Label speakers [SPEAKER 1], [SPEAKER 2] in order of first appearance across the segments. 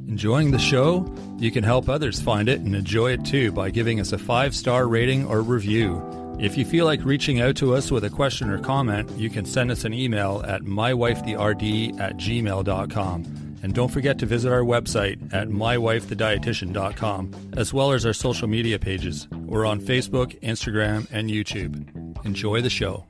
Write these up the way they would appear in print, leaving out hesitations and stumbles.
[SPEAKER 1] Enjoying the show? You can help others find it and enjoy it too by giving us a 5-star rating or review. If you feel like reaching out to us with a question or comment, you can send us an email at mywifetherd@gmail.com. And don't forget to visit our website at mywifethedietitian.com, as well as our social media pages. We're on Facebook, Instagram, and YouTube. Enjoy the show.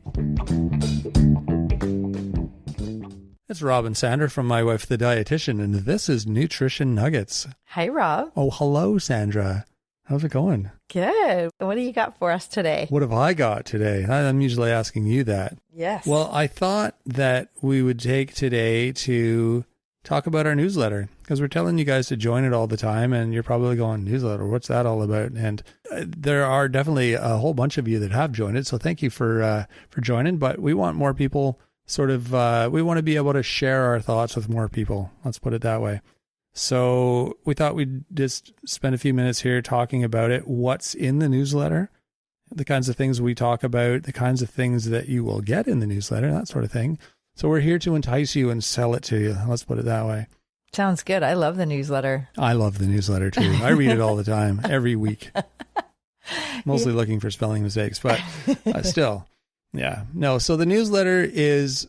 [SPEAKER 1] It's Rob and Sandra from My Wife the Dietitian, and this is Nutrition Nuggets.
[SPEAKER 2] Hi, Rob.
[SPEAKER 1] Oh, hello, Sandra. How's it going?
[SPEAKER 2] Good. What do you got for us today?
[SPEAKER 1] What have I got today? I'm usually asking you that.
[SPEAKER 2] Yes.
[SPEAKER 1] Well, I thought that we would take today to talk about our newsletter, because we're telling you guys to join it all the time, and you're probably going, newsletter, what's that all about? And there are definitely a whole bunch of you that have joined it, so thank you for joining, but we want more people we want to be able to share our thoughts with more people. Let's put it that way. So we thought we'd just spend a few minutes here talking about it, what's in the newsletter, the kinds of things we talk about, the kinds of things that you will get in the newsletter, that sort of thing. So we're here to entice you and sell it to you. Let's put it that way.
[SPEAKER 2] Sounds good. I love the newsletter.
[SPEAKER 1] I love the newsletter too. I read it all the time, every week. Mostly looking for spelling mistakes, but still. Yeah. No, so the newsletter is,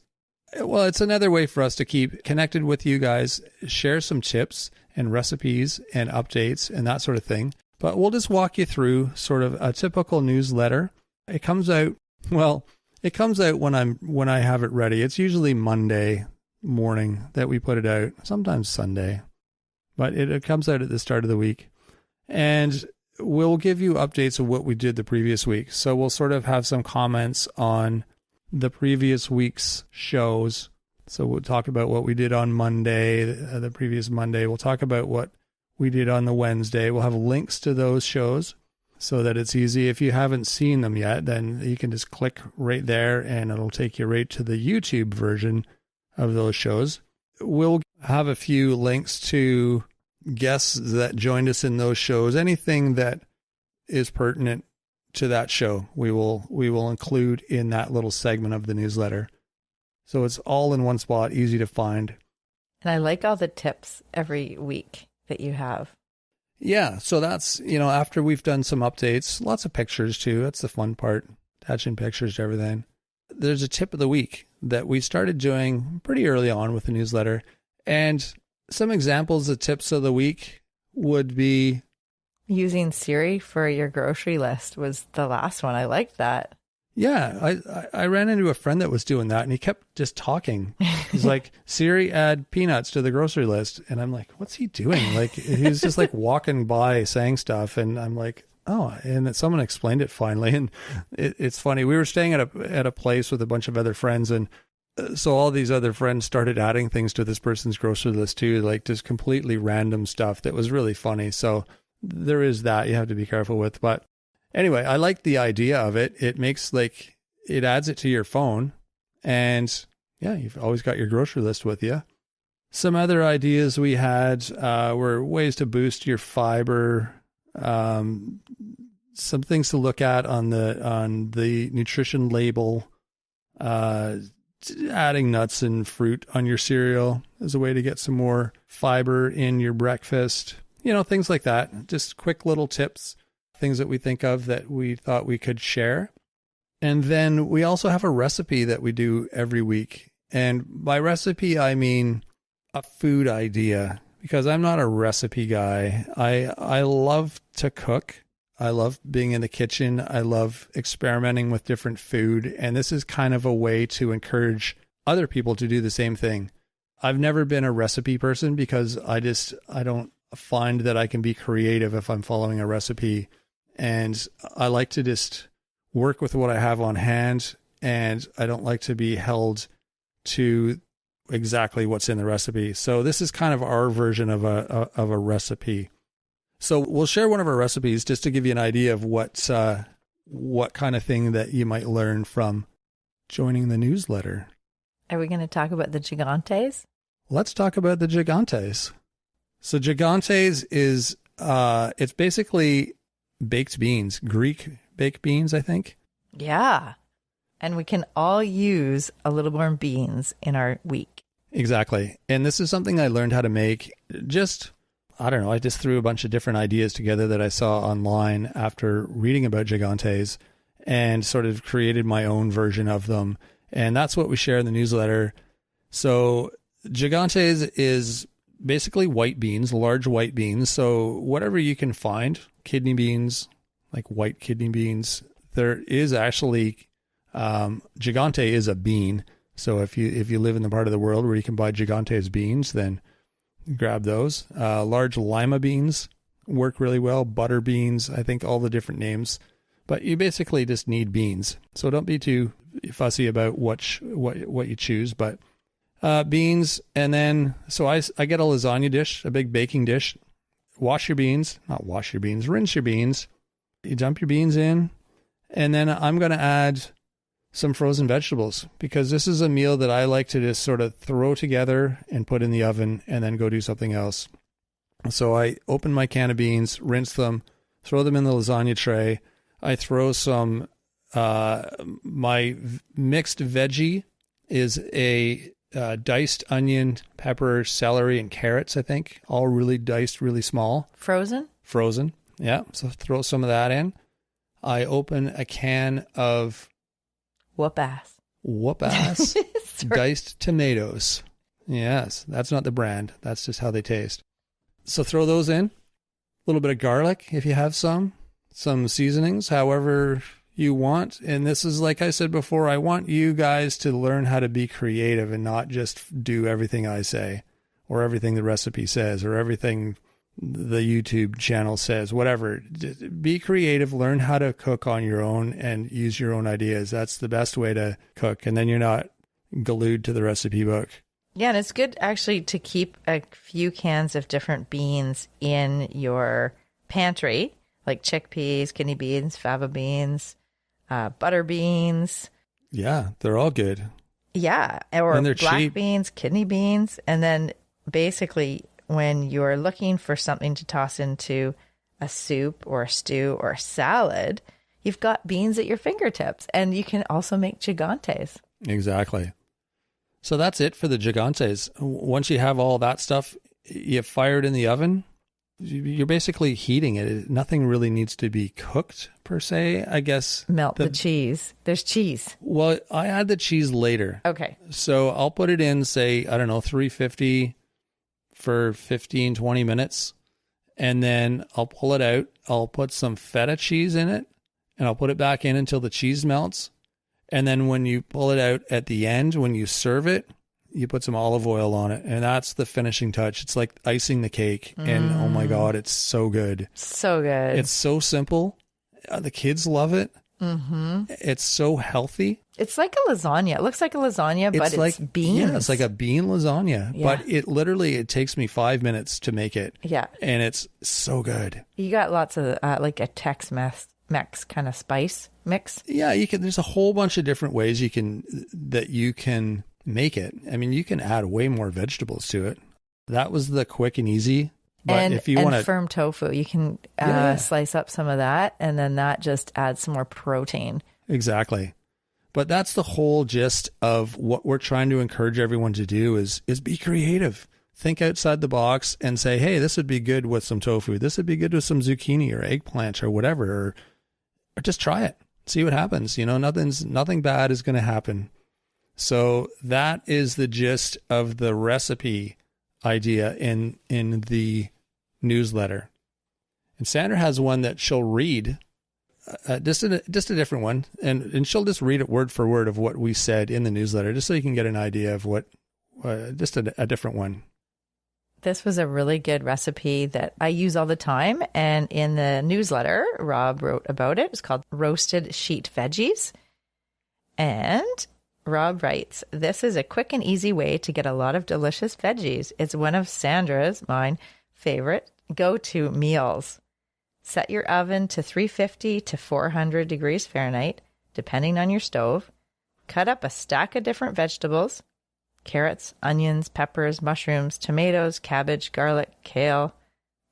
[SPEAKER 1] well, it's another way for us to keep connected with you guys, share some tips and recipes and updates and that sort of thing. But we'll just walk you through sort of a typical newsletter. It comes out when I have it ready. It's usually Monday morning that we put it out, sometimes Sunday, but it comes out at the start of the week. And we'll give you updates of what we did the previous week. So we'll sort of have some comments on the previous week's shows. So we'll talk about what we did on Monday, the previous Monday. We'll talk about what we did on the Wednesday. We'll have links to those shows so that it's easy. If you haven't seen them yet, then you can just click right there and it'll take you right to the YouTube version of those shows. We'll have a few links to guests that joined us in those shows. Anything that is pertinent to that show, we will include in that little segment of the newsletter. So it's all in one spot, easy to find.
[SPEAKER 2] And I like all the tips every week that you have.
[SPEAKER 1] Yeah, so that's, after we've done some updates, lots of pictures too. That's the fun part, attaching pictures to everything. There's a tip of the week that we started doing pretty early on with the newsletter. And some examples of tips of the week would be
[SPEAKER 2] using Siri for your grocery list was the last one. I liked that.
[SPEAKER 1] Yeah, I ran into a friend that was doing that, and he kept just talking. He's like, Siri, add peanuts to the grocery list. And I'm like, what's he doing? Like, he was just like walking by saying stuff. And I'm like, oh, and then someone explained it finally. And it's funny. We were staying at a place with a bunch of other friends, and so all these other friends started adding things to this person's grocery list too, like just completely random stuff that was really funny. So there is that you have to be careful with. But anyway, I like the idea of it. It makes it adds it to your phone, and yeah, you've always got your grocery list with you. Some other ideas we had were ways to boost your fiber, some things to look at on the nutrition label, adding nuts and fruit on your cereal as a way to get some more fiber in your breakfast, things like that. Just quick little tips, things that we think of that we thought we could share. And then we also have a recipe that we do every week. And by recipe, I mean a food idea, because I'm not a recipe guy. I love to cook. I love being in the kitchen. I love experimenting with different food. And this is kind of a way to encourage other people to do the same thing. I've never been a recipe person because I don't find that I can be creative if I'm following a recipe. And I like to just work with what I have on hand. And I don't like to be held to exactly what's in the recipe. So this is kind of our version of a recipe. So we'll share one of our recipes just to give you an idea of what kind of thing that you might learn from joining the newsletter.
[SPEAKER 2] Are we going to talk about the gigantes?
[SPEAKER 1] Let's talk about the gigantes. So gigantes is, it's basically baked beans, Greek baked beans, I think.
[SPEAKER 2] Yeah. And we can all use a little more beans in our week.
[SPEAKER 1] Exactly. And this is something I learned how to make just I don't know, I just threw a bunch of different ideas together that I saw online after reading about gigantes and sort of created my own version of them. And that's what we share in the newsletter. So gigantes is basically white beans, large white beans. So whatever you can find, kidney beans, like white kidney beans, there is actually, gigante is a bean. So if you live in the part of the world where you can buy gigantes beans, then grab those. Large lima beans work really well. Butter beans, I think all the different names. But you basically just need beans. So don't be too fussy about what you choose. But beans, and then, so I get a lasagna dish, a big baking dish. Rinse your beans. You dump your beans in. And then I'm going to add some frozen vegetables, because this is a meal that I like to just sort of throw together and put in the oven and then go do something else. So I open my can of beans, rinse them, throw them in the lasagna tray. I throw some, my mixed veggie is a diced onion, pepper, celery, and carrots, I think, all really diced, really small.
[SPEAKER 2] Frozen?
[SPEAKER 1] Frozen, yeah. So throw some of that in. I open a can of
[SPEAKER 2] Whoop-ass.
[SPEAKER 1] Diced tomatoes. Yes, that's not the brand. That's just how they taste. So throw those in. A little bit of garlic if you have some seasonings, however you want. And this is, like I said before, I want you guys to learn how to be creative and not just do everything I say or everything the recipe says or everything the YouTube channel says, whatever. Be creative, learn how to cook on your own and use your own ideas. That's the best way to cook. And then you're not glued to the recipe book.
[SPEAKER 2] Yeah, and it's good actually to keep a few cans of different beans in your pantry, like chickpeas, kidney beans, fava beans, butter beans.
[SPEAKER 1] Yeah, they're all good.
[SPEAKER 2] Yeah, or black
[SPEAKER 1] cheap.
[SPEAKER 2] beans, kidney beans. And then basically when you're looking for something to toss into a soup or a stew or a salad, you've got beans at your fingertips, and you can also make gigantes. Exactly.
[SPEAKER 1] So that's it for the gigantes. Once you have all that stuff, you fire it in the oven. You're basically heating it. Nothing really needs to be cooked per se, I guess.
[SPEAKER 2] Melt the cheese. There's cheese.
[SPEAKER 1] Well, I add the cheese later.
[SPEAKER 2] Okay.
[SPEAKER 1] So I'll put it in, say, I don't know, 350 for 15, 20 minutes. And then I'll pull it out. I'll put some feta cheese in it, and I'll put it back in until the cheese melts. And then when you pull it out at the end, when you serve it, you put some olive oil on it. And that's the finishing touch. It's like icing the cake. And oh my God, it's so good.
[SPEAKER 2] So good.
[SPEAKER 1] It's so simple. The kids love it. Mm-hmm. It's so healthy.
[SPEAKER 2] It's like a lasagna. It looks like a lasagna, but it's beans.
[SPEAKER 1] Yeah, it's like a bean lasagna. Yeah. But it takes me 5 minutes to make it.
[SPEAKER 2] Yeah.
[SPEAKER 1] And it's so good.
[SPEAKER 2] You got lots of like a Tex-Mex kind of spice mix.
[SPEAKER 1] Yeah, there's a whole bunch of different ways you can make it. I mean, you can add way more vegetables to it. That was the quick and easy. But if you want
[SPEAKER 2] firm tofu, you can slice up some of that, and then that just adds some more protein.
[SPEAKER 1] Exactly. But that's the whole gist of what we're trying to encourage everyone to do is be creative. Think outside the box and say, hey, this would be good with some tofu. This would be good with some zucchini or eggplant or whatever, or just try it. See what happens. Nothing bad is going to happen. So that is the gist of the recipe idea in the newsletter. And Sandra has one that she'll read, just a different one, and she'll just read it word for word of what we said in the newsletter, just so you can get an idea of what, just a different one.
[SPEAKER 2] This was a really good recipe that I use all the time. And in the newsletter, Rob wrote about it. It's called Roasted Sheet Veggies. And Rob writes, this is a quick and easy way to get a lot of delicious veggies. It's one of Sandra's, mine, favorite go-to meals. Set your oven to 350 to 400 degrees Fahrenheit, depending on your stove. Cut up a stack of different vegetables: carrots, onions, peppers, mushrooms, tomatoes, cabbage, garlic, kale,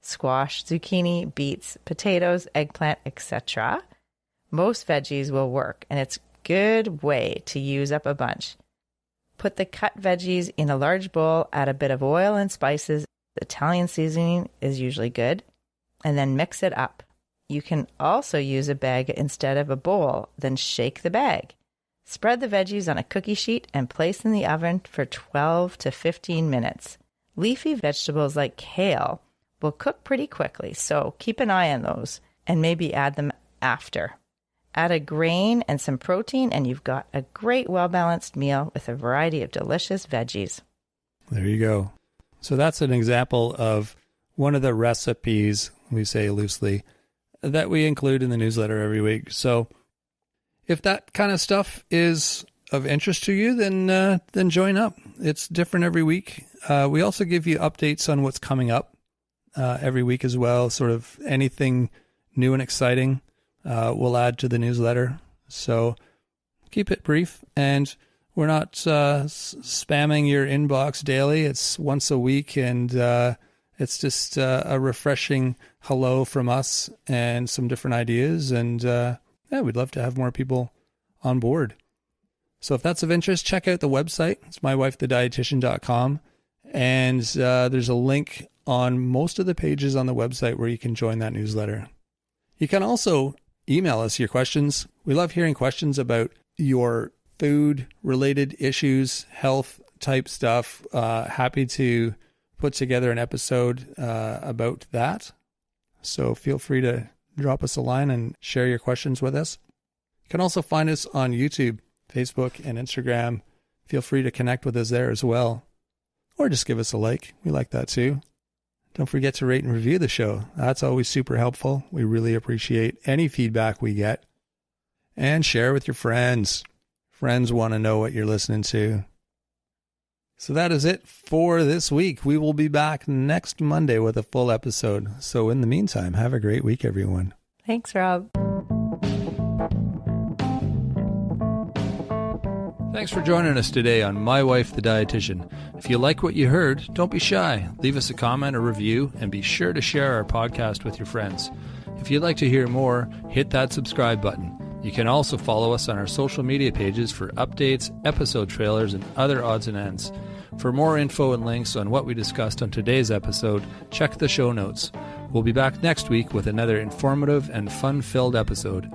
[SPEAKER 2] squash, zucchini, beets, potatoes, eggplant, etc. Most veggies will work, and it's a good way to use up a bunch. Put the cut veggies in a large bowl, add a bit of oil and spices, The Italian seasoning is usually good. And then mix it up. You can also use a bag instead of a bowl, then shake the bag. Spread the veggies on a cookie sheet and place in the oven for 12 to 15 minutes. Leafy vegetables like kale will cook pretty quickly, so keep an eye on those and maybe add them after. Add a grain and some protein and you've got a great well-balanced meal with a variety of delicious veggies.
[SPEAKER 1] There you go. So that's an example of one of the recipes, we say loosely, that we include in the newsletter every week. So if that kind of stuff is of interest to you, then join up. It's different every week. We also give you updates on what's coming up every week as well. Sort of anything new and exciting we'll add to the newsletter. So keep it brief, and we're not spamming your inbox daily. It's once a week, and it's just a refreshing hello from us and some different ideas. And we'd love to have more people on board. So if that's of interest, check out the website. It's mywifethedietitian.com. And there's a link on most of the pages on the website where you can join that newsletter. You can also email us your questions. We love hearing questions about your food-related issues, health-type stuff. Happy to put together an episode about that. So feel free to drop us a line and share your questions with us. You can also find us on YouTube, Facebook, and Instagram. Feel free to connect with us there as well. Or just give us a like. We like that too. Don't forget to rate and review the show. That's always super helpful. We really appreciate any feedback we get. And share with your friends. Friends want to know what you're listening to. So that is it for this week. We will be back next Monday with a full episode. So in the meantime, have a great week, everyone.
[SPEAKER 2] Thanks, Rob.
[SPEAKER 1] Thanks for joining us today on My Wife the Dietitian. If you like what you heard, don't be shy. Leave us a comment or review, and be sure to share our podcast with your friends. If you'd like to hear more, hit that subscribe button. You can also follow us on our social media pages for updates, episode trailers, and other odds and ends. For more info and links on what we discussed on today's episode, check the show notes. We'll be back next week with another informative and fun-filled episode.